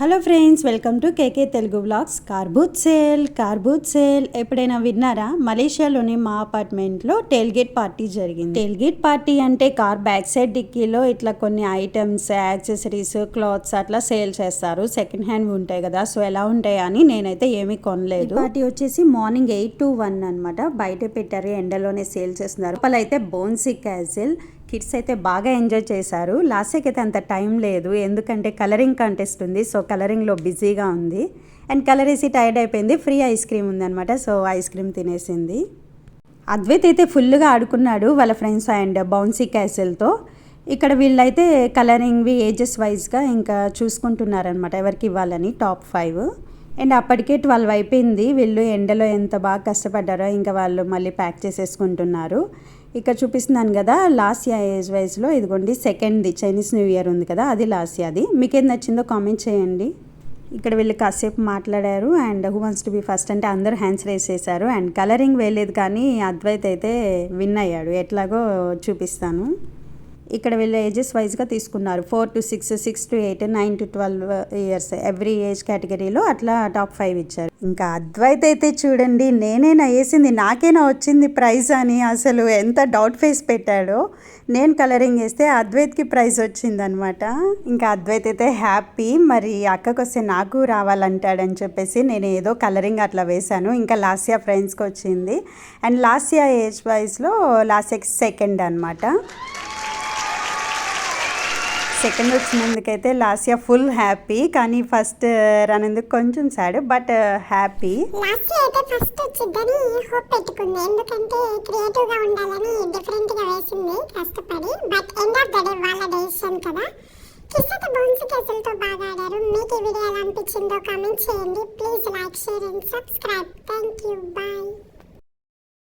Hello friends, welcome to KK Telugu vlogs. Car boot sale ఎప్పుడైనా విన్నారా? మలేషియాలోని మా అపార్ట్మెంట్లో టేల్గేట్ పార్టీ జరిగింది. టేల్గేట్ పార్టీ అంటే కార్ బ్యాక్ సైడ్ డిక్కీలో ఇట్లా కొన్ని ఐటమ్స్, యాక్సెసరీస్, క్లాత్స్ అట్లా సేల్ చేస్తారు. సెకండ్ హ్యాండ్ ఉంటాయి కదా, సో ఎలా ఉంటాయి అని నేనైతే ఏమీ కొనలేదు. పార్టీ వచ్చేసి మార్నింగ్ 8 to 1 అనమాట. బయట పెట్టారు, ఎండలోనే సేల్ చేస్తున్నారు. అయితే బోన్సీ క్యాజిల్ కిడ్స్ అయితే బాగా ఎంజాయ్ చేశారు. లాస్ట్కి అయితే అంత టైం లేదు, ఎందుకంటే కలరింగ్ కాంటెస్ట్ ఉంది. సో కలరింగ్లో బిజీగా ఉంది అండ్ కలర్ వేసి టైర్డ్ అయిపోయింది. ఫ్రీ ఐస్ క్రీమ్ ఉందన్నమాట, సో ఐస్ క్రీమ్ తినేసింది. అద్వైత్ అయితే ఫుల్గా ఆడుకున్నాడు వాళ్ళ ఫ్రెండ్స్ అండ్ బౌన్సీ క్యాసిల్తో. ఇక్కడ వీళ్ళైతే కలరింగ్వి ఏజెస్ వైజ్గా ఇంకా చూసుకుంటున్నారనమాట, ఎవరికి ఇవ్వాలని టాప్ 5. అండ్ అప్పటికే 12 అయిపోయింది. వీళ్ళు ఎండలో ఎంత బాగా కష్టపడ్డారో ఇంకా వాళ్ళు మళ్ళీ ప్యాక్ చేసేసుకుంటున్నారు. ఇక్కడ చూపిస్తున్నాను కదా, లాస్యా ఏజ్ వైజ్లో ఇదిగోండి సెకండ్ది చైనీస్ న్యూ ఇయర్ ఉంది కదా, అది లాస్యాది. మీకేం నచ్చిందో కామెంట్ చేయండి. ఇక్కడ వీళ్ళు కాసేపు మాట్లాడారు and who wants to be first అంటే అందరూ హ్యాండ్స్ రేస్ చేశారు. అండ్ కలరింగ్ వేయలేదు కానీ అద్వైత్ అయితే విన్ అయ్యాడు. ఎట్లాగో చూపిస్తాను. ఇక్కడ వీళ్ళు ఏజెస్ వైజ్గా తీసుకున్నారు. 4 to 6, 6 to 8, 9 to 12 years, every age కేటగిరీలో అట్లా టాప్ 5 ఇచ్చారు. ఇంకా అద్వైత్ అయితే చూడండి, నేనేనా వేసింది, నాకేనా వచ్చింది ప్రైజ్ అని అసలు ఎంత డౌట్ ఫేస్ పెట్టాడో. నేను కలరింగ్ వేస్తే అద్వైత్కి ప్రైజ్ వచ్చిందనమాట. ఇంకా అద్వైత్ అయితే హ్యాపీ, మరి అక్కకు వస్తే నాకు రావాలంటాడని చెప్పేసి నేను ఏదో కలరింగ్ అట్లా వేశాను. ఇంకా లాస్యా ఫ్రెండ్స్కి వచ్చింది అండ్ లాస్యా ఏజ్ వైజ్లో లాస్యాకి సెకండ్ అనమాట. సెకండ్ వచ్చినందుకైతే లాస్యా ఫుల్ హ్యాపీ, కానీ ఫస్ట్ రానందుకు కొంచెం సాడ్, బట్ హ్యాపీ. లాస్యా అయితే ఫస్ట్ వచ్చిందని హోప్ పెట్టుకుంది, ఎందుకంటే క్రియేటివ్ గా ఉండాలని డిఫరెంట్ గా వేసింది కష్టపడి. But end of the day వాళ్ళ డెసిషన్ కదా. కిస్ అయితే బౌన్సీ క్యాసిల్తో బాగా ఆడారు. మీకు ఈ వీడియో ఎలా అనిపించిందో కామెంట్ చేయండి. Please like, share and subscribe. Thank you, bye.